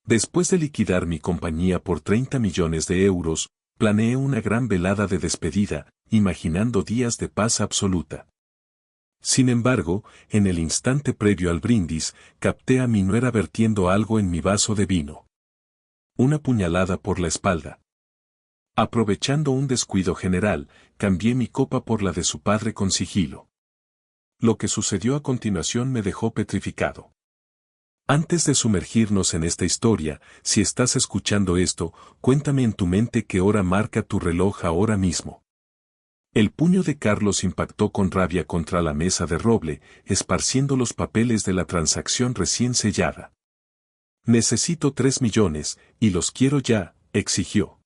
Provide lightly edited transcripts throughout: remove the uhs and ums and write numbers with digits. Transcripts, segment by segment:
Después de liquidar mi compañía por 30 millones de euros, planeé una gran velada de despedida, imaginando días de paz absoluta. Sin embargo, en el instante previo al brindis, capté a mi nuera vertiendo algo en mi vaso de vino. Una puñalada por la espalda. Aprovechando un descuido general, cambié mi copa por la de su padre con sigilo. Lo que sucedió a continuación me dejó petrificado. Antes de sumergirnos en esta historia, si estás escuchando esto, cuéntame en tu mente qué hora marca tu reloj ahora mismo. El puño de Carlos impactó con rabia contra la mesa de roble, esparciendo los papeles de la transacción recién sellada. Necesito 3 millones, y los quiero ya, exigió.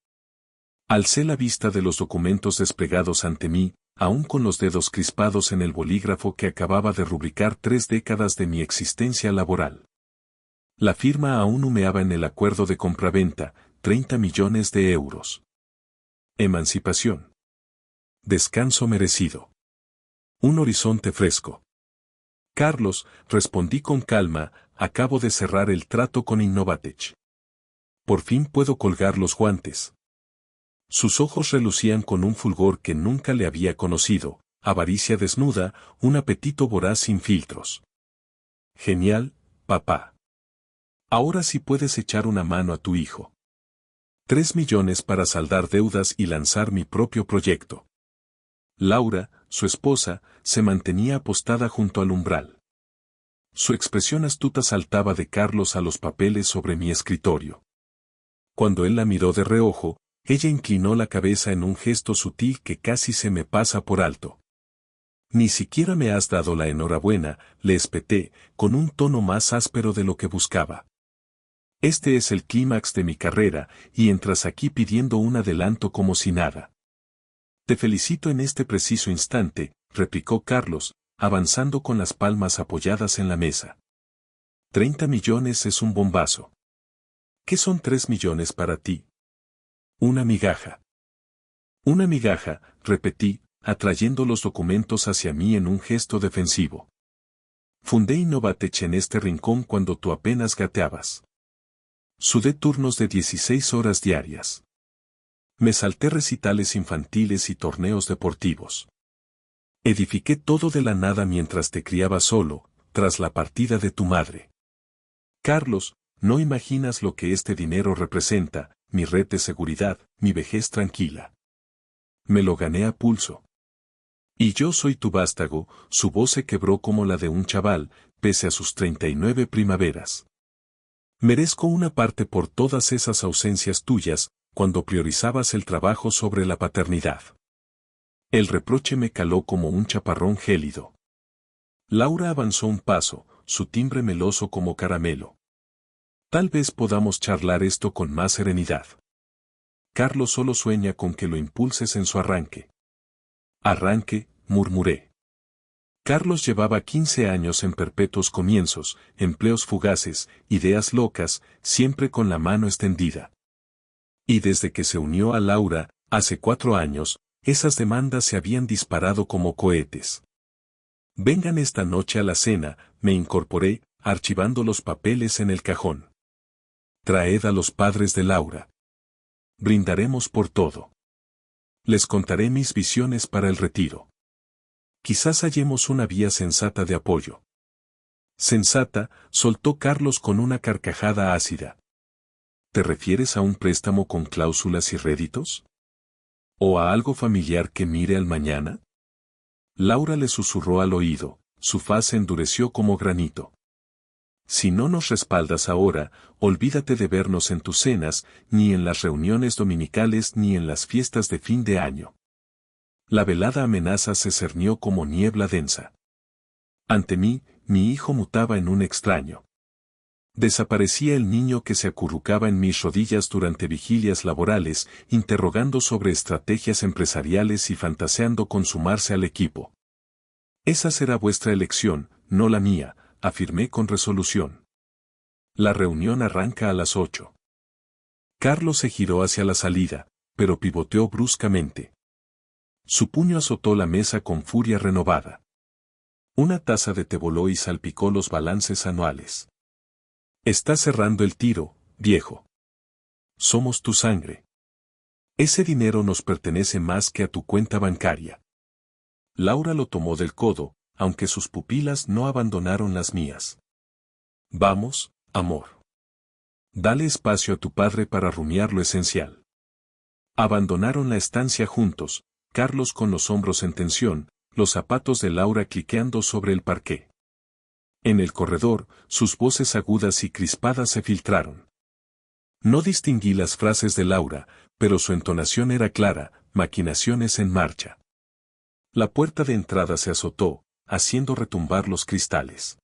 Alcé la vista de los documentos desplegados ante mí, aún con los dedos crispados en el bolígrafo que acababa de rubricar 3 décadas de mi existencia laboral. La firma aún humeaba en el acuerdo de compraventa, 30 millones de euros. Emancipación. Descanso merecido. Un horizonte fresco. Carlos, respondí con calma, acabo de cerrar el trato con Innovatech. Por fin puedo colgar los guantes. Sus ojos relucían con un fulgor que nunca le había conocido, avaricia desnuda, un apetito voraz sin filtros. Genial, papá. Ahora sí puedes echar una mano a tu hijo. 3 millones para saldar deudas y lanzar mi propio proyecto. Laura, su esposa, se mantenía apostada junto al umbral. Su expresión astuta saltaba de Carlos a los papeles sobre mi escritorio. Cuando él la miró de reojo, ella inclinó la cabeza en un gesto sutil que casi se me pasa por alto. Ni siquiera me has dado la enhorabuena, le espeté, con un tono más áspero de lo que buscaba. Este es el clímax de mi carrera, y entras aquí pidiendo un adelanto como si nada. Te felicito en este preciso instante, replicó Carlos, avanzando con las palmas apoyadas en la mesa. 30 millones es un bombazo. ¿Qué son 3 millones para ti? Una migaja. Una migaja, repetí, atrayendo los documentos hacia mí en un gesto defensivo. Fundé Innovatech en este rincón cuando tú apenas gateabas. Sudé turnos de 16 horas diarias. Me salté recitales infantiles y torneos deportivos. Edifiqué todo de la nada mientras te criaba solo, tras la partida de tu madre. Carlos, no imaginas lo que este dinero representa, mi red de seguridad, mi vejez tranquila. Me lo gané a pulso. Y yo soy tu vástago, su voz se quebró como la de un chaval, pese a sus 39 primaveras. Merezco una parte por todas esas ausencias tuyas, cuando priorizabas el trabajo sobre la paternidad. El reproche me caló como un chaparrón gélido. Laura avanzó un paso, su timbre meloso como caramelo. Tal vez podamos charlar esto con más serenidad. Carlos solo sueña con que lo impulses en su arranque. Arranque, murmuré. Carlos llevaba 15 años en perpetuos comienzos, empleos fugaces, ideas locas, siempre con la mano extendida. Y desde que se unió a Laura, hace 4 años, esas demandas se habían disparado como cohetes. Vengan esta noche a la cena, me incorporé, archivando los papeles en el cajón. Traed a los padres de Laura. Brindaremos por todo. Les contaré mis visiones para el retiro. Quizás hallemos una vía sensata de apoyo. Sensata, soltó Carlos con una carcajada ácida. ¿Te refieres a un préstamo con cláusulas y réditos? ¿O a algo familiar que mire al mañana? Laura le susurró al oído, su faz se endureció como granito. Si no nos respaldas ahora, olvídate de vernos en tus cenas, ni en las reuniones dominicales ni en las fiestas de fin de año. La velada amenaza se cernió como niebla densa. Ante mí, mi hijo mutaba en un extraño. Desaparecía el niño que se acurrucaba en mis rodillas durante vigilias laborales, interrogando sobre estrategias empresariales y fantaseando con sumarse al equipo. Esa será vuestra elección, no la mía, afirmé con resolución. La reunión arranca a las 8. Carlos se giró hacia la salida, pero pivoteó bruscamente. Su puño azotó la mesa con furia renovada. Una taza de té voló y salpicó los balances anuales. Está cerrando el tiro, viejo. Somos tu sangre. Ese dinero nos pertenece más que a tu cuenta bancaria. Laura lo tomó del codo, aunque sus pupilas no abandonaron las mías. Vamos, amor. Dale espacio a tu padre para rumiar lo esencial. Abandonaron la estancia juntos, Carlos con los hombros en tensión, los zapatos de Laura cliqueando sobre el parqué. En el corredor, sus voces agudas y crispadas se filtraron. No distinguí las frases de Laura, pero su entonación era clara, maquinaciones en marcha. La puerta de entrada se azotó, haciendo retumbar los cristales.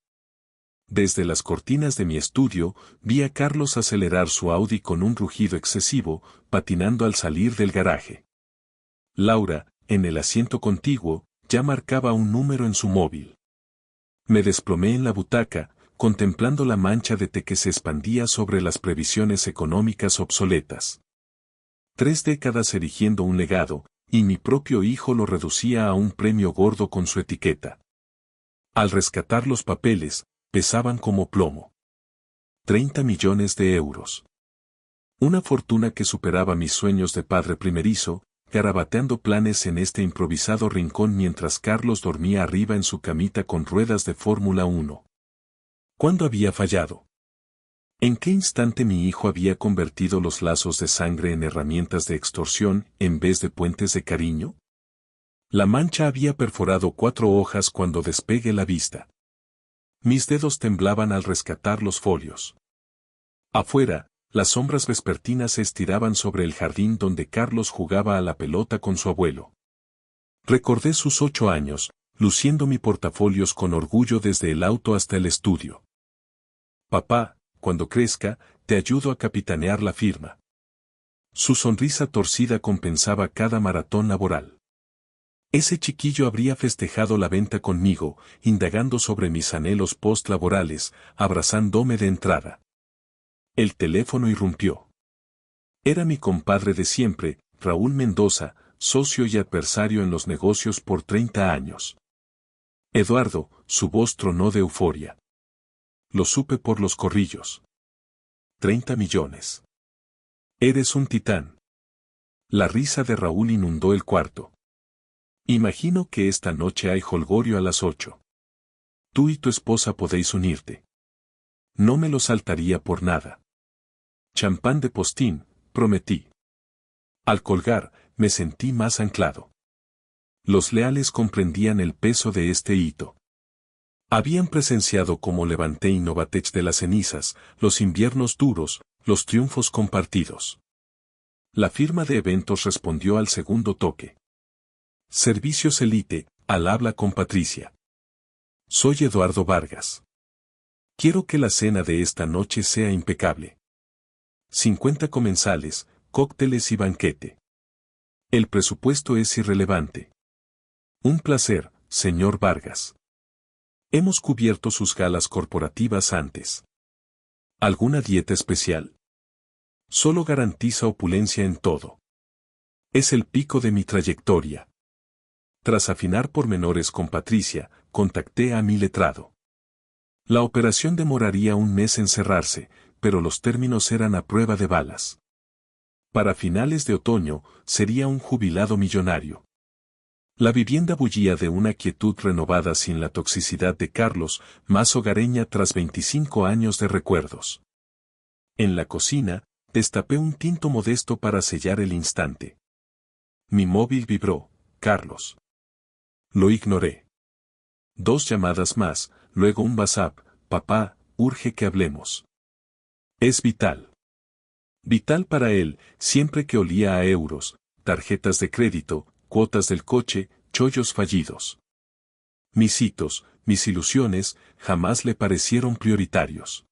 Desde las cortinas de mi estudio, vi a Carlos acelerar su Audi con un rugido excesivo, patinando al salir del garaje. Laura, en el asiento contiguo, ya marcaba un número en su móvil. Me desplomé en la butaca, contemplando la mancha de té que se expandía sobre las previsiones económicas obsoletas. 3 décadas erigiendo un legado, y mi propio hijo lo reducía a un premio gordo con su etiqueta. Al rescatar los papeles, pesaban como plomo. 30 millones de euros. Una fortuna que superaba mis sueños de padre primerizo, garabateando planes en este improvisado rincón mientras Carlos dormía arriba en su camita con ruedas de Fórmula 1. ¿Cuándo había fallado? ¿En qué instante mi hijo había convertido los lazos de sangre en herramientas de extorsión en vez de puentes de cariño? La mancha había perforado 4 hojas cuando despegué la vista. Mis dedos temblaban al rescatar los folios. Afuera, las sombras vespertinas se estiraban sobre el jardín donde Carlos jugaba a la pelota con su abuelo. Recordé sus 8 años, luciendo mi portafolios con orgullo desde el auto hasta el estudio. Papá, cuando crezca, te ayudo a capitanear la firma. Su sonrisa torcida compensaba cada maratón laboral. Ese chiquillo habría festejado la venta conmigo, indagando sobre mis anhelos post-laborales, abrazándome de entrada. El teléfono irrumpió. Era mi compadre de siempre, Raúl Mendoza, socio y adversario en los negocios por 30 años. Eduardo, su voz tronó de euforia. Lo supe por los corrillos. 30 millones. Eres un titán. La risa de Raúl inundó el cuarto. Imagino que esta noche hay jolgorio a las 8. Tú y tu esposa podéis unirte. No me lo saltaría por nada. Champán de postín, prometí. Al colgar, me sentí más anclado. Los leales comprendían el peso de este hito. Habían presenciado cómo levanté Innovatech de las cenizas, los inviernos duros, los triunfos compartidos. La firma de eventos respondió al segundo toque. Servicios Elite, al habla con Patricia. Soy Eduardo Vargas. Quiero que la cena de esta noche sea impecable. 50 comensales, cócteles y banquete. El presupuesto es irrelevante. Un placer, señor Vargas. Hemos cubierto sus galas corporativas antes. ¿Alguna dieta especial? Solo garantiza opulencia en todo. Es el pico de mi trayectoria. Tras afinar pormenores con Patricia, contacté a mi letrado. La operación demoraría un mes en cerrarse, pero los términos eran a prueba de balas. Para finales de otoño, sería un jubilado millonario. La vivienda bullía de una quietud renovada sin la toxicidad de Carlos, más hogareña tras 25 años de recuerdos. En la cocina, destapé un tinto modesto para sellar el instante. Mi móvil vibró, Carlos. Lo ignoré. 2 llamadas más, luego un WhatsApp, papá, urge que hablemos. Es vital. Vital para él, siempre que olía a euros, tarjetas de crédito, cuotas del coche, chollos fallidos. Mis hitos, mis ilusiones, jamás le parecieron prioritarios.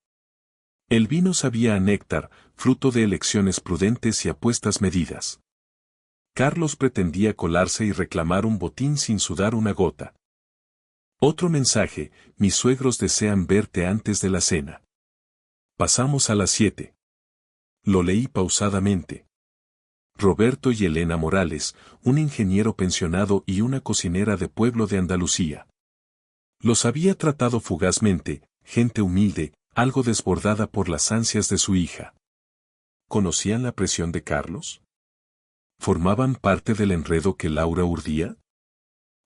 El vino sabía a néctar, fruto de elecciones prudentes y apuestas medidas. Carlos pretendía colarse y reclamar un botín sin sudar una gota. Otro mensaje, mis suegros desean verte antes de la cena. Pasamos a las 7. Lo leí pausadamente. Roberto y Elena Morales, un ingeniero pensionado y una cocinera de pueblo de Andalucía. Los había tratado fugazmente, gente humilde, algo desbordada por las ansias de su hija. ¿Conocían la presión de Carlos? ¿Formaban parte del enredo que Laura urdía?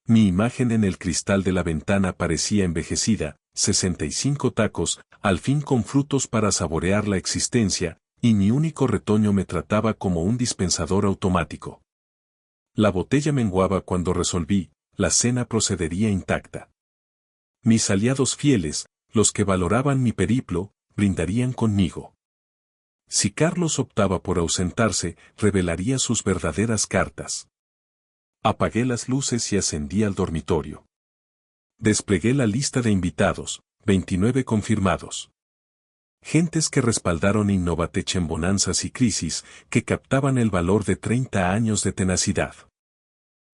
Mi imagen en el cristal de la ventana parecía envejecida, 65 tacos, al fin con frutos para saborear la existencia, y mi único retoño me trataba como un dispensador automático. La botella menguaba cuando resolví, la cena procedería intacta. Mis aliados fieles, los que valoraban mi periplo, brindarían conmigo. Si Carlos optaba por ausentarse, revelaría sus verdaderas cartas. Apagué las luces y ascendí al dormitorio. Desplegué la lista de invitados, 29 confirmados. Gentes que respaldaron Innovatech en bonanzas y crisis, que captaban el valor de 30 años de tenacidad.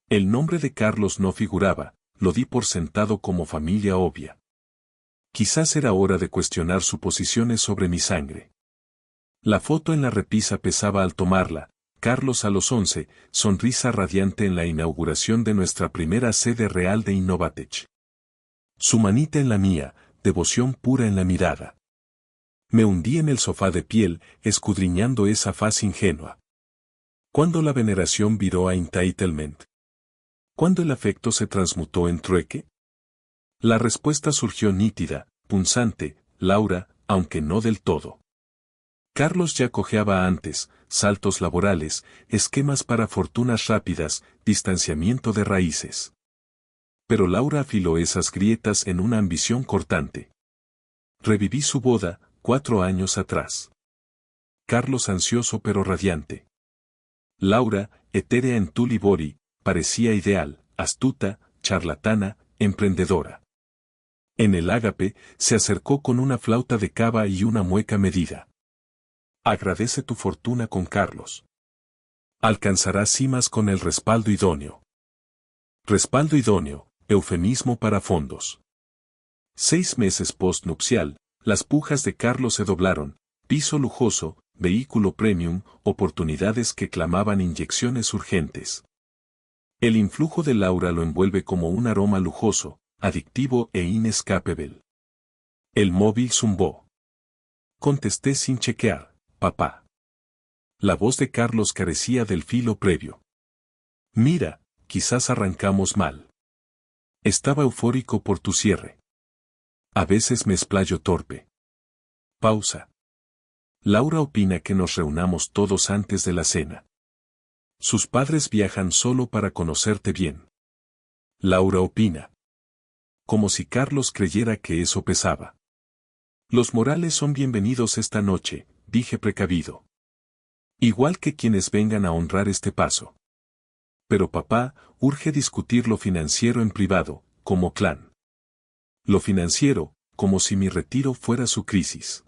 El nombre de Carlos no figuraba, lo di por sentado como familia obvia. Quizás era hora de cuestionar suposiciones sobre mi sangre. La foto en la repisa pesaba al tomarla, Carlos a los 11, sonrisa radiante en la inauguración de nuestra primera sede real de Innovatech. Su manita en la mía, devoción pura en la mirada. Me hundí en el sofá de piel, escudriñando esa faz ingenua. ¿Cuándo la veneración viró a entitlement? ¿Cuándo el afecto se transmutó en trueque? La respuesta surgió nítida, punzante, Laura, aunque no del todo. Carlos ya cojeaba antes, saltos laborales, esquemas para fortunas rápidas, distanciamiento de raíces. Pero Laura afiló esas grietas en una ambición cortante. Reviví su boda, 4 años atrás. Carlos ansioso pero radiante. Laura, etérea en tul y body, parecía ideal, astuta, charlatana, emprendedora. En el ágape, se acercó con una flauta de cava y una mueca medida. Agradece tu fortuna con Carlos. Alcanzarás cimas con el respaldo idóneo. Respaldo idóneo, eufemismo para fondos. 6 meses postnupcial, las pujas de Carlos se doblaron, piso lujoso, vehículo premium, oportunidades que clamaban inyecciones urgentes. El influjo de Laura lo envuelve como un aroma lujoso, adictivo e inescapable. El móvil zumbó. Contesté sin chequear, papá. La voz de Carlos carecía del filo previo. Mira, quizás arrancamos mal. Estaba eufórico por tu cierre. A veces me explayo torpe. Pausa. Laura opina que nos reunamos todos antes de la cena. Sus padres viajan solo para conocerte bien. Laura opina. Como si Carlos creyera que eso pesaba. Los Morales son bienvenidos esta noche, dije precavido. Igual que quienes vengan a honrar este paso. Pero papá, urge discutir lo financiero en privado, como clan. Lo financiero, como si mi retiro fuera su crisis.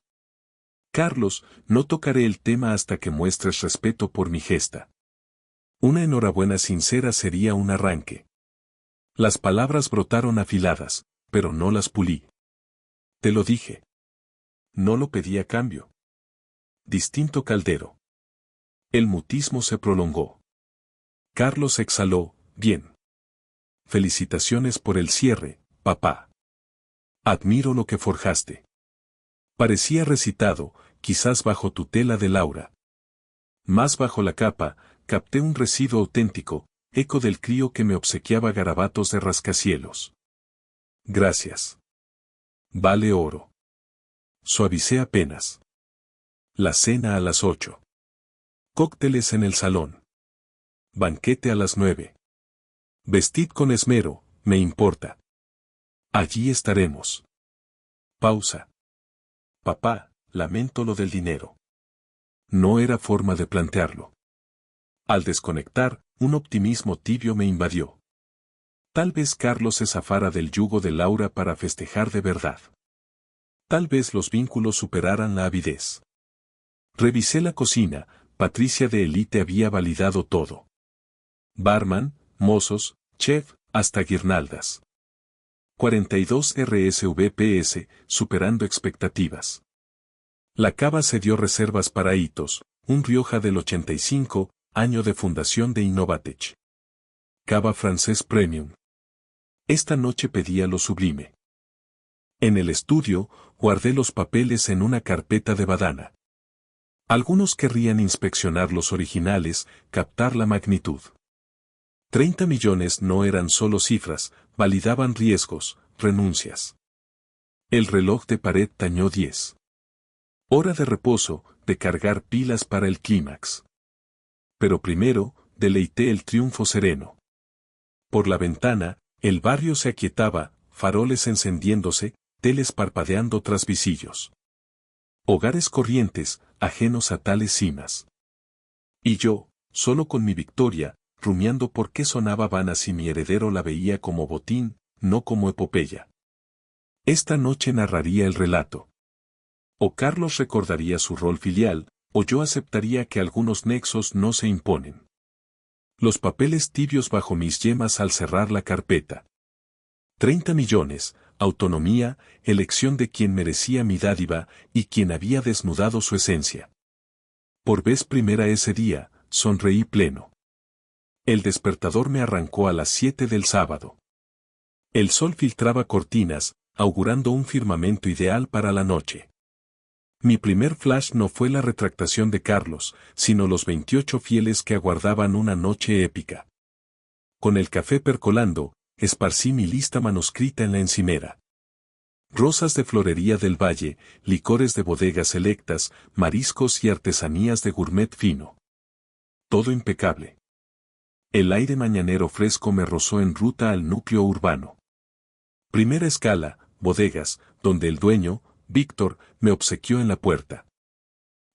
Carlos, no tocaré el tema hasta que muestres respeto por mi gesta. Una enhorabuena sincera sería un arranque. Las palabras brotaron afiladas, pero no las pulí. Te lo dije. No lo pedí a cambio. Distinto Caldero. El mutismo se prolongó. Carlos exhaló, bien. Felicitaciones por el cierre, papá. Admiro lo que forjaste. Parecía recitado, quizás bajo tutela de Laura. Más bajo la capa, capté un residuo auténtico, eco del crío que me obsequiaba garabatos de rascacielos. Gracias. Vale oro. Suavicé apenas. La cena a las 8. Cócteles en el salón. Banquete a las 9. Vestid con esmero, me importa. Allí estaremos. Pausa. Papá, lamento lo del dinero. No era forma de plantearlo. Al desconectar, un optimismo tibio me invadió. Tal vez Carlos se zafara del yugo de Laura para festejar de verdad. Tal vez los vínculos superaran la avidez. Revisé la cocina, Patricia de Elite había validado todo. Barman, mozos, chef, hasta guirnaldas. 42 RSVPS, superando expectativas. La cava se dio reservas para hitos, un Rioja del 85, año de fundación de Innovatech. Cava francés premium. Esta noche pedía lo sublime. En el estudio, guardé los papeles en una carpeta de badana. Algunos querrían inspeccionar los originales, captar la magnitud. 30 millones no eran solo cifras, validaban riesgos, renuncias. El reloj de pared tañó 10. Hora de reposo, de cargar pilas para el clímax. Pero primero, deleité el triunfo sereno. Por la ventana, el barrio se aquietaba, faroles encendiéndose, teles parpadeando tras visillos. Hogares corrientes, ajenos a tales cimas. Y yo, solo con mi victoria, rumiando por qué sonaba vana si mi heredero la veía como botín, no como epopeya. Esta noche narraría el relato. O Carlos recordaría su rol filial, o yo aceptaría que algunos nexos no se imponen. Los papeles tibios bajo mis yemas al cerrar la carpeta. 30 millones, autonomía, elección de quien merecía mi dádiva y quien había desnudado su esencia. Por vez primera ese día, sonreí pleno. El despertador me arrancó a las 7 del sábado. El sol filtraba cortinas, augurando un firmamento ideal para la noche. Mi primer flash no fue la retractación de Carlos, sino los 28 fieles que aguardaban una noche épica. Con el café percolando, esparcí mi lista manuscrita en la encimera. Rosas de florería del valle, licores de bodegas selectas, mariscos y artesanías de gourmet fino. Todo impecable. El aire mañanero fresco me rozó en ruta al núcleo urbano. Primera escala, bodegas, donde el dueño, Víctor, me obsequió en la puerta.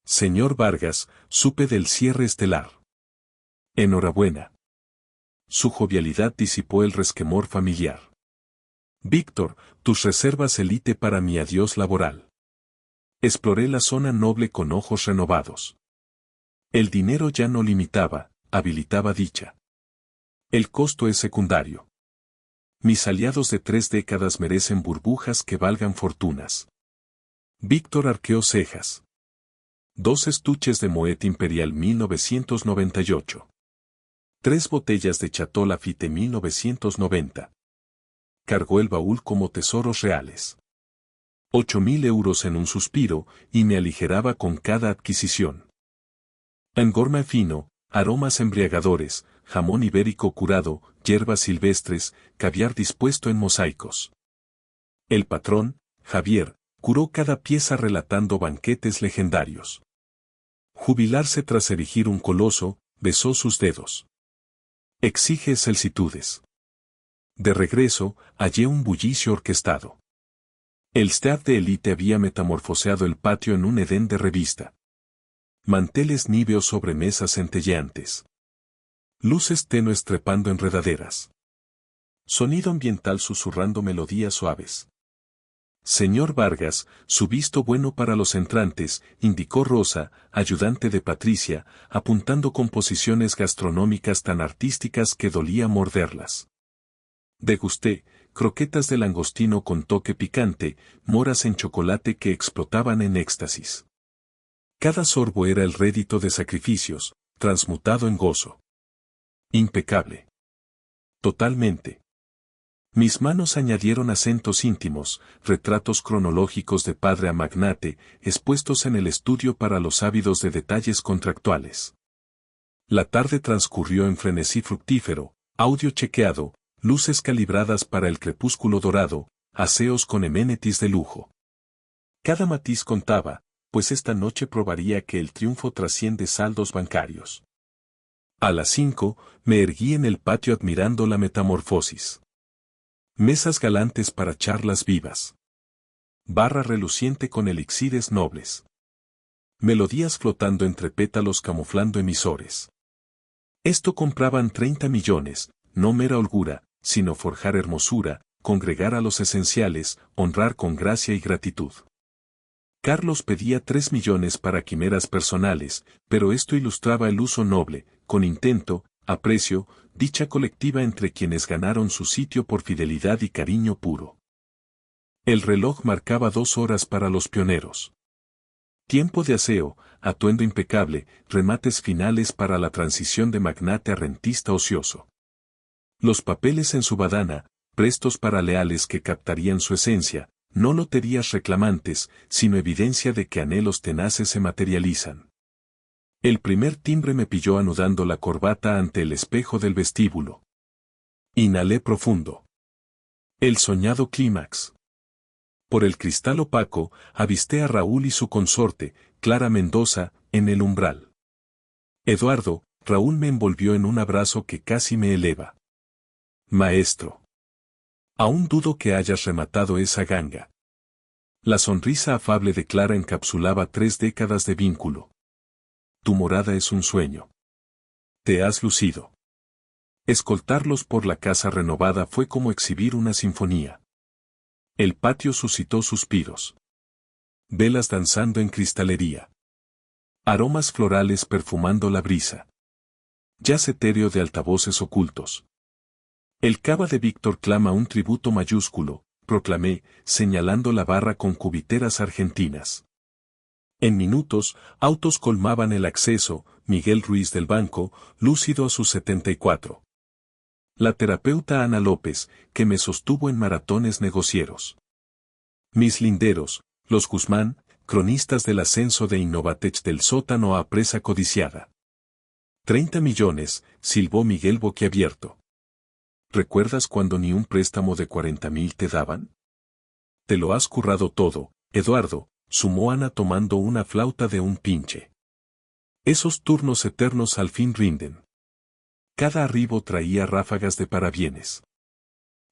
Señor Vargas, supe del cierre estelar. Enhorabuena. Su jovialidad disipó el resquemor familiar. Víctor, tus reservas elite para mi adiós laboral. Exploré la zona noble con ojos renovados. El dinero ya no limitaba, habilitaba dicha. El costo es secundario. Mis aliados de 3 décadas merecen burbujas que valgan fortunas. Víctor arqueó cejas. 2 estuches de Moet Imperial 1998. 3 botellas de Chateau Lafite 1990. Cargó el baúl como tesoros reales. 8.000 euros en un suspiro, y me aligeraba con cada adquisición. Engorma fino, aromas embriagadores, jamón ibérico curado, hierbas silvestres, caviar dispuesto en mosaicos. El patrón, Javier, curó cada pieza relatando banquetes legendarios. Jubilarse tras erigir un coloso, besó sus dedos. Exige excelsitudes. De regreso, hallé un bullicio orquestado. El staff de élite había metamorfoseado el patio en un edén de revista. Manteles níveos sobre mesas centelleantes. Luces tenues trepando enredaderas. Sonido ambiental susurrando melodías suaves. Señor Vargas, su visto bueno para los entrantes, indicó Rosa, ayudante de Patricia, apuntando composiciones gastronómicas tan artísticas que dolía morderlas. Degusté, croquetas de langostino con toque picante, moras en chocolate que explotaban en éxtasis. Cada sorbo era el rédito de sacrificios, transmutado en gozo. Impecable. Totalmente. Mis manos añadieron acentos íntimos, retratos cronológicos de padre a magnate, expuestos en el estudio para los ávidos de detalles contractuales. La tarde transcurrió en frenesí fructífero, audio chequeado, luces calibradas para el crepúsculo dorado, aseos con amenities de lujo. Cada matiz contaba, pues esta noche probaría que el triunfo trasciende saldos bancarios. A las 5, me erguí en el patio admirando la metamorfosis. Mesas galantes para charlas vivas. Barra reluciente con elixires nobles. Melodías flotando entre pétalos camuflando emisores. Esto compraban 30 millones, no mera holgura, sino forjar hermosura, congregar a los esenciales, honrar con gracia y gratitud. Carlos pedía 3 millones para quimeras personales, pero esto ilustraba el uso noble, con intento, aprecio, dicha colectiva entre quienes ganaron su sitio por fidelidad y cariño puro. El reloj marcaba 2 horas para los pioneros. Tiempo de aseo, atuendo impecable, remates finales para la transición de magnate a rentista ocioso. Los papeles en su badana, prestos para leales que captarían su esencia, no loterías reclamantes, sino evidencia de que anhelos tenaces se materializan. El primer timbre me pilló anudando la corbata ante el espejo del vestíbulo. Inhalé profundo. El soñado clímax. Por el cristal opaco, avisté a Raúl y su consorte, Clara Mendoza, en el umbral. Eduardo, Raúl me envolvió en un abrazo que casi me eleva. Maestro. Aún dudo que hayas rematado esa ganga. La sonrisa afable de Clara encapsulaba 3 décadas de vínculo. Tu morada es un sueño. Te has lucido. Escoltarlos por la casa renovada fue como exhibir una sinfonía. El patio suscitó suspiros. Velas danzando en cristalería. Aromas florales perfumando la brisa. Jazz etéreo de altavoces ocultos. El cava de Víctor clama un tributo mayúsculo, proclamé, señalando la barra con cubiteras argentinas. En minutos, autos colmaban el acceso, Miguel Ruiz del Banco, lúcido a sus 74. La terapeuta Ana López, que me sostuvo en maratones negocieros. Mis linderos, los Guzmán, cronistas del ascenso de Innovatech del sótano a presa codiciada. 30 millones, silbó Miguel boquiabierto. ¿Recuerdas cuando ni un préstamo de 40,000 te daban? Te lo has currado todo, Eduardo, sumó Ana tomando una flauta de un pinche. Esos turnos eternos al fin rinden. Cada arribo traía ráfagas de parabienes.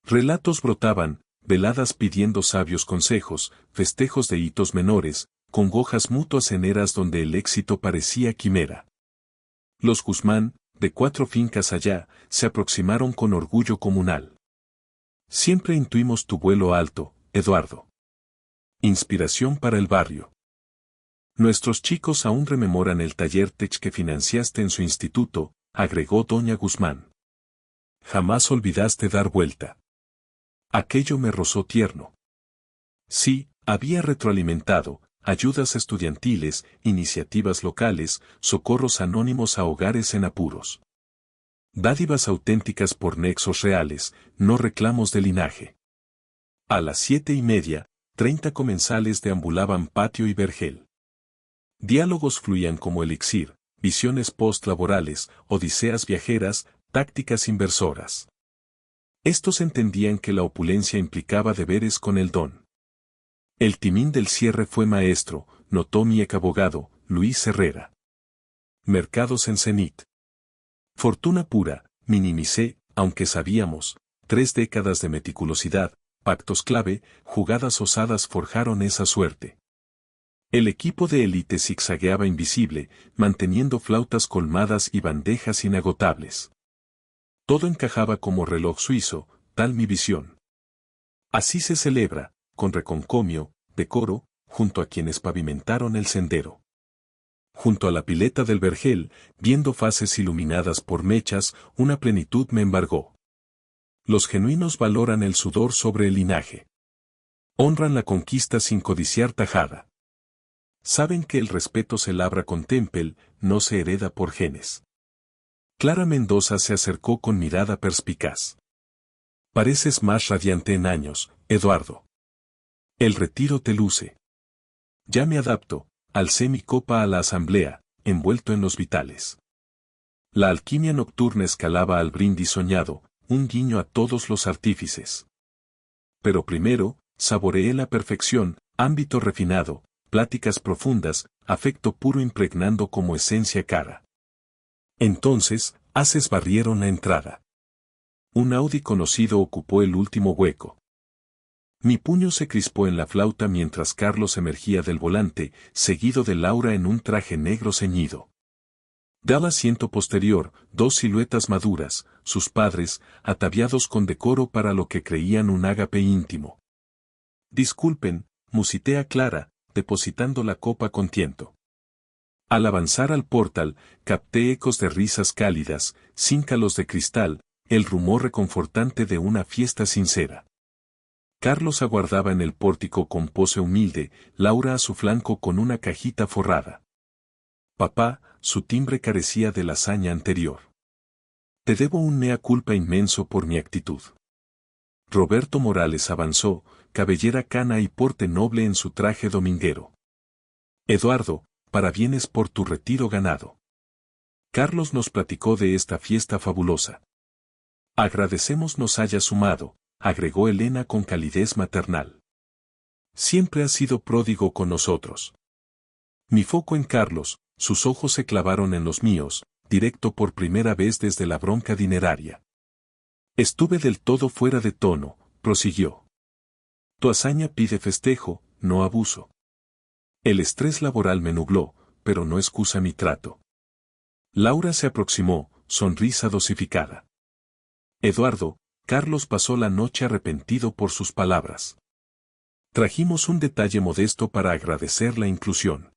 Relatos brotaban, veladas pidiendo sabios consejos, festejos de hitos menores, congojas mutuas en eras donde el éxito parecía quimera. Los Guzmán, de 4 fincas allá, se aproximaron con orgullo comunal. Siempre intuimos tu vuelo alto, Eduardo. Inspiración para el barrio. Nuestros chicos aún rememoran el taller Tech que financiaste en su instituto, agregó doña Guzmán. Jamás olvidaste dar vuelta. Aquello me rozó tierno. Sí, había retroalimentado, ayudas estudiantiles, iniciativas locales, socorros anónimos a hogares en apuros. Dádivas auténticas por nexos reales, no reclamos de linaje. A las 7:30, 30 comensales deambulaban patio y vergel. Diálogos fluían como elixir, visiones post-laborales, odiseas viajeras, tácticas inversoras. Estos entendían que la opulencia implicaba deberes con el don. El timín del cierre fue maestro, notó mi exabogado, Luis Herrera. Mercados en cenit. Fortuna pura, minimicé, aunque sabíamos, 3 décadas de meticulosidad, pactos clave, jugadas osadas forjaron esa suerte. El equipo de élite zigzagueaba invisible, manteniendo flautas colmadas y bandejas inagotables. Todo encajaba como reloj suizo, tal mi visión. Así se celebra, con reconcomio, decoro, junto a quienes pavimentaron el sendero. Junto a la pileta del vergel, viendo faces iluminadas por mechas, una plenitud me embargó. Los genuinos valoran el sudor sobre el linaje. Honran la conquista sin codiciar tajada. Saben que el respeto se labra con tempel, no se hereda por genes. Clara Mendoza se acercó con mirada perspicaz. Pareces más radiante en años, Eduardo. El retiro te luce. Ya me adapto, alcé mi copa a la asamblea, envuelto en los vitales. La alquimia nocturna escalaba al brindis soñado, un guiño a todos los artífices. Pero primero, saboreé la perfección, ámbito refinado, pláticas profundas, afecto puro impregnando como esencia cara. Entonces, haces barrieron la entrada. Un Audi conocido ocupó el último hueco. Mi puño se crispó en la flauta mientras Carlos emergía del volante, seguido de Laura en un traje negro ceñido. Del asiento posterior, 2 siluetas maduras, sus padres, ataviados con decoro para lo que creían un ágape íntimo. Disculpen, musité a Clara, depositando la copa con tiento. Al avanzar al portal, capté ecos de risas cálidas, cíncalos de cristal, el rumor reconfortante de una fiesta sincera. Carlos aguardaba en el pórtico con pose humilde, Laura a su flanco con una cajita forrada. Papá, su timbre carecía de la hazaña anterior. Te debo un mea culpa inmenso por mi actitud. Roberto Morales avanzó, cabellera cana y porte noble en su traje dominguero. Eduardo, parabienes por tu retiro ganado. Carlos nos platicó de esta fiesta fabulosa. Agradecemos nos haya sumado, agregó Elena con calidez maternal. Siempre ha sido pródigo con nosotros. Mi foco en Carlos, sus ojos se clavaron en los míos, directo por primera vez desde la bronca dineraria. Estuve del todo fuera de tono, prosiguió. Tu hazaña pide festejo, no abuso. El estrés laboral me nubló, pero no excusa mi trato. Laura se aproximó, sonrisa dosificada. Eduardo, Carlos pasó la noche arrepentido por sus palabras. Trajimos un detalle modesto para agradecer la inclusión.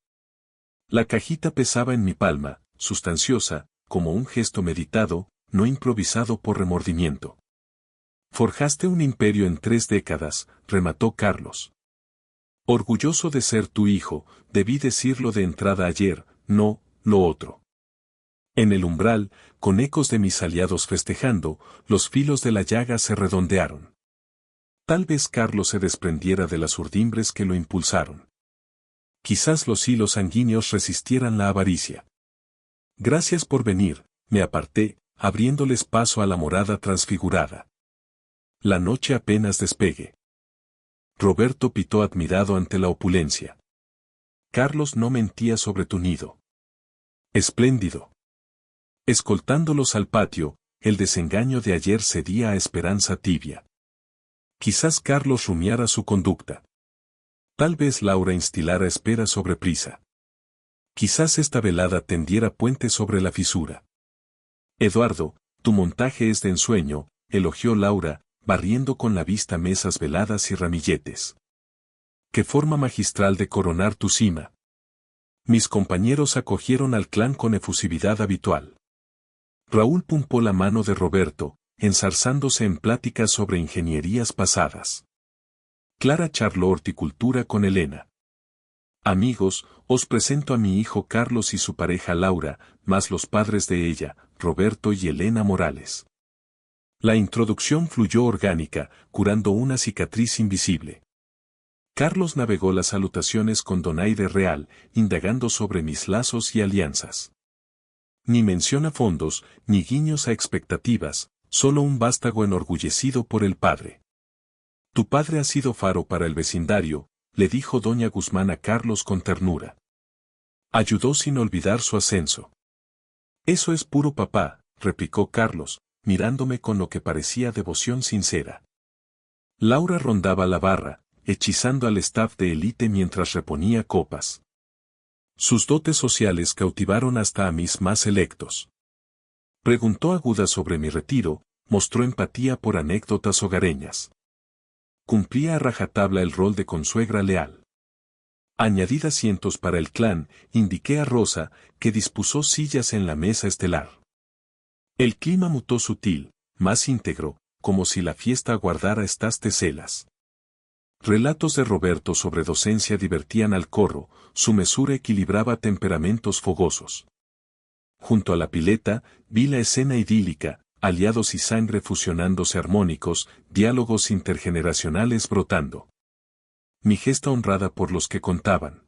La cajita pesaba en mi palma, sustanciosa, como un gesto meditado, no improvisado por remordimiento. Forjaste un imperio en 3 décadas, remató Carlos. Orgulloso de ser tu hijo, debí decirlo de entrada ayer, no, lo otro. En el umbral, con ecos de mis aliados festejando, los filos de la llaga se redondearon. Tal vez Carlos se desprendiera de las urdimbres que lo impulsaron. Quizás los hilos sanguíneos resistieran la avaricia. Gracias por venir, me aparté, abriéndoles paso a la morada transfigurada. La noche apenas despegue. Roberto pitó admirado ante la opulencia. Carlos no mentía sobre tu nido. Espléndido. Escoltándolos al patio, el desengaño de ayer cedía a esperanza tibia. Quizás Carlos rumiara su conducta. Tal vez Laura instilara espera sobre prisa. Quizás esta velada tendiera puente sobre la fisura. Eduardo, tu montaje es de ensueño, elogió Laura, barriendo con la vista mesas veladas y ramilletes. Qué forma magistral de coronar tu cima. Mis compañeros acogieron al clan con efusividad habitual. Raúl pumpó la mano de Roberto, enzarzándose en pláticas sobre ingenierías pasadas. Clara charló horticultura con Elena. Amigos, os presento a mi hijo Carlos y su pareja Laura, más los padres de ella, Roberto y Elena Morales. La introducción fluyó orgánica, curando una cicatriz invisible. Carlos navegó las salutaciones con donaire real, indagando sobre mis lazos y alianzas. Ni mención a fondos, ni guiños a expectativas, solo un vástago enorgullecido por el padre. Tu padre ha sido faro para el vecindario, le dijo doña Guzmán a Carlos con ternura. Ayudó sin olvidar su ascenso. Eso es puro papá, replicó Carlos, mirándome con lo que parecía devoción sincera. Laura rondaba la barra, hechizando al staff de élite mientras reponía copas. Sus dotes sociales cautivaron hasta a mis más selectos. Preguntó aguda sobre mi retiro, mostró empatía por anécdotas hogareñas. Cumplía a rajatabla el rol de consuegra leal. Añadid asientos para el clan, indiqué a Rosa, que dispuso sillas en la mesa estelar. El clima mutó sutil, más íntegro, como si la fiesta aguardara estas teselas. Relatos de Roberto sobre docencia divertían al corro, su mesura equilibraba temperamentos fogosos. Junto a la pileta, vi la escena idílica, aliados y sangre fusionándose armónicos, diálogos intergeneracionales brotando. Mi gesta honrada por los que contaban.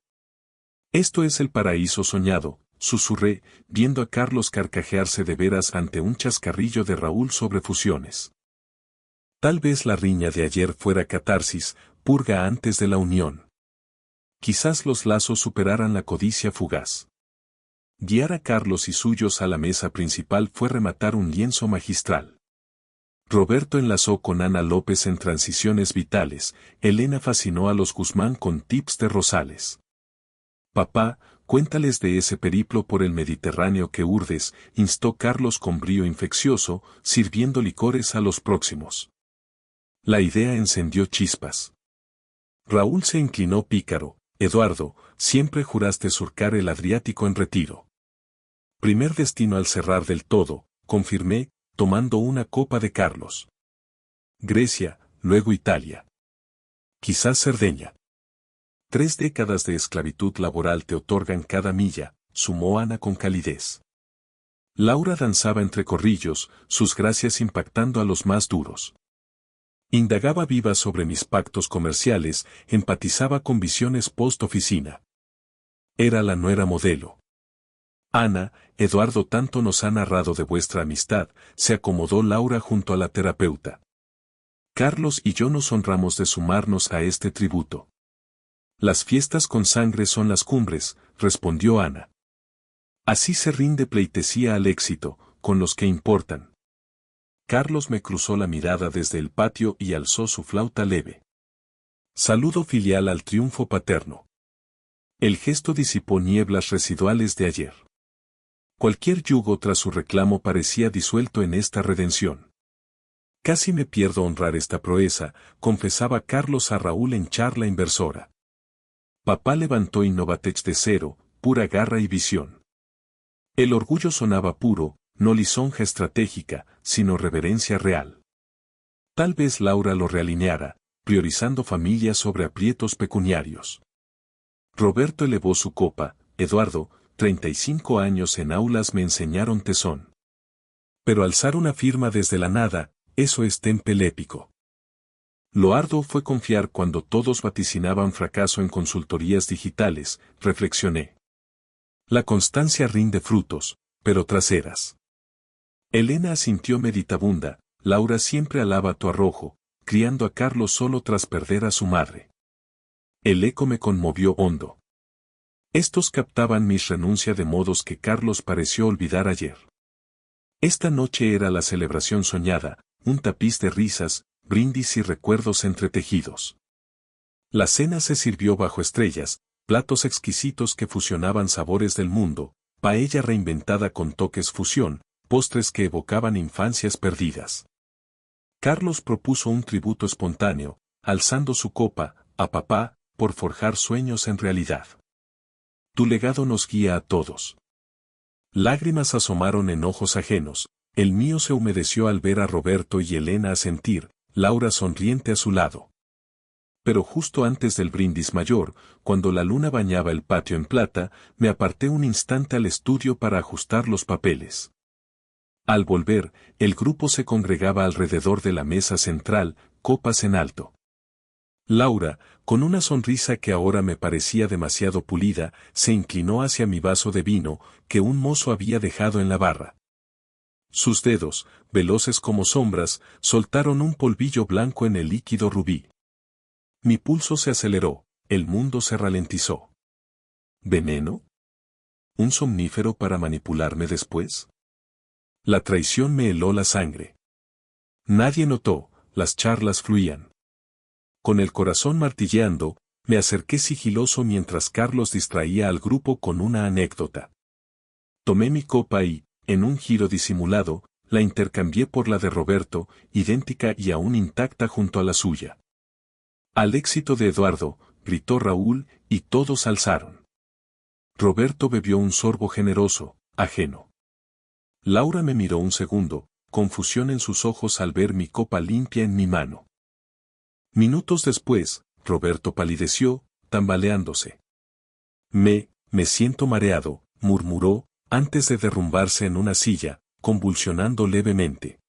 Esto es el paraíso soñado, susurré, viendo a Carlos carcajearse de veras ante un chascarrillo de Raúl sobre fusiones. Tal vez la riña de ayer fuera catarsis, purga antes de la unión. Quizás los lazos superaran la codicia fugaz. Guiar a Carlos y suyos a la mesa principal fue rematar un lienzo magistral. Roberto enlazó con Ana López en transiciones vitales, Elena fascinó a los Guzmán con tips de Rosales. Papá, cuéntales de ese periplo por el Mediterráneo que urdes, instó Carlos con brío infeccioso, sirviendo licores a los próximos. La idea encendió chispas. Raúl se inclinó pícaro. Eduardo, siempre juraste surcar el Adriático en retiro. Primer destino al cerrar del todo, confirmé, tomando una copa de Carlos. Grecia, luego Italia. Quizás Cerdeña. 3 décadas de esclavitud laboral te otorgan cada milla, sumó Ana con calidez. Laura danzaba entre corrillos, sus gracias impactando a los más duros. Indagaba viva sobre mis pactos comerciales, empatizaba con visiones post-oficina. Era la nuera modelo. Ana, Eduardo tanto nos ha narrado de vuestra amistad, se acomodó Laura junto a la terapeuta. Carlos y yo nos honramos de sumarnos a este tributo. Las fiestas con sangre son las cumbres, respondió Ana. Así se rinde pleitesía al éxito, con los que importan. Carlos me cruzó la mirada desde el patio y alzó su flauta leve. Saludo filial al triunfo paterno. El gesto disipó nieblas residuales de ayer. Cualquier yugo tras su reclamo parecía disuelto en esta redención. Casi me pierdo honrar esta proeza, confesaba Carlos a Raúl en charla inversora. Papá levantó Innovatech de cero, pura garra y visión. El orgullo sonaba puro, no lisonja estratégica, sino reverencia real. Tal vez Laura lo realineara, priorizando familias sobre aprietos pecuniarios. Roberto elevó su copa. Eduardo, 35 años en aulas me enseñaron tesón. Pero alzar una firma desde la nada, eso es temple épico. Lo arduo fue confiar cuando todos vaticinaban fracaso en consultorías digitales, reflexioné. La constancia rinde frutos, pero traseras. Elena asintió meditabunda. Laura siempre alaba tu arrojo, criando a Carlos solo tras perder a su madre. El eco me conmovió hondo. Estos captaban mis renuncia de modos que Carlos pareció olvidar ayer. Esta noche era la celebración soñada, un tapiz de risas, brindis y recuerdos entretejidos. La cena se sirvió bajo estrellas, platos exquisitos que fusionaban sabores del mundo, paella reinventada con toques fusión, postres que evocaban infancias perdidas. Carlos propuso un tributo espontáneo, alzando su copa, a papá, por forjar sueños en realidad. Tu legado nos guía a todos. Lágrimas asomaron en ojos ajenos, el mío se humedeció al ver a Roberto y Elena asentir, Laura sonriente a su lado. Pero justo antes del brindis mayor, cuando la luna bañaba el patio en plata, me aparté un instante al estudio para ajustar los papeles. Al volver, el grupo se congregaba alrededor de la mesa central, copas en alto. Laura, con una sonrisa que ahora me parecía demasiado pulida, se inclinó hacia mi vaso de vino, que un mozo había dejado en la barra. Sus dedos, veloces como sombras, soltaron un polvillo blanco en el líquido rubí. Mi pulso se aceleró, el mundo se ralentizó. ¿Veneno? ¿Un somnífero para manipularme después? La traición me heló la sangre. Nadie notó, las charlas fluían. Con el corazón martilleando, me acerqué sigiloso mientras Carlos distraía al grupo con una anécdota. Tomé mi copa y, en un giro disimulado, la intercambié por la de Roberto, idéntica y aún intacta junto a la suya. Al éxito de Eduardo, gritó Raúl, y todos alzaron. Roberto bebió un sorbo generoso, ajeno. Laura me miró un segundo, confusión en sus ojos al ver mi copa limpia en mi mano. Minutos después, Roberto palideció, tambaleándose. Me siento mareado, murmuró, antes de derrumbarse en una silla, convulsionando levemente.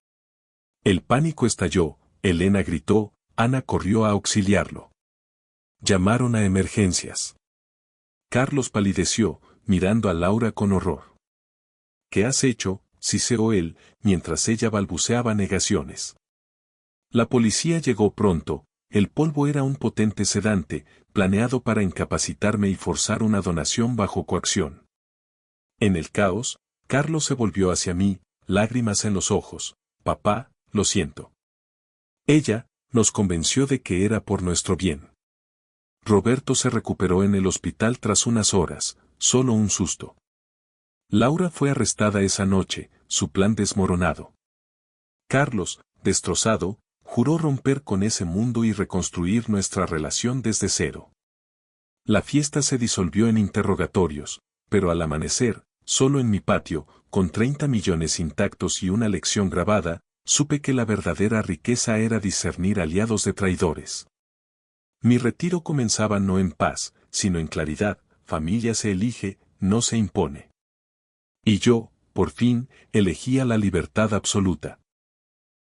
El pánico estalló, Elena gritó, Ana corrió a auxiliarlo. Llamaron a emergencias. Carlos palideció, mirando a Laura con horror. ¿Qué has hecho?, siseó él, mientras ella balbuceaba negaciones. La policía llegó pronto, el polvo era un potente sedante, planeado para incapacitarme y forzar una donación bajo coacción. En el caos, Carlos se volvió hacia mí, lágrimas en los ojos. Papá, lo siento. Ella nos convenció de que era por nuestro bien. Roberto se recuperó en el hospital tras unas horas, solo un susto. Laura fue arrestada esa noche, su plan desmoronado. Carlos, destrozado, juró romper con ese mundo y reconstruir nuestra relación desde cero. La fiesta se disolvió en interrogatorios, pero al amanecer, solo en mi patio, con 30 millones intactos y una lección grabada, supe que la verdadera riqueza era discernir aliados de traidores. Mi retiro comenzaba no en paz, sino en claridad, familia se elige, no se impone. Y yo, por fin, elegía la libertad absoluta.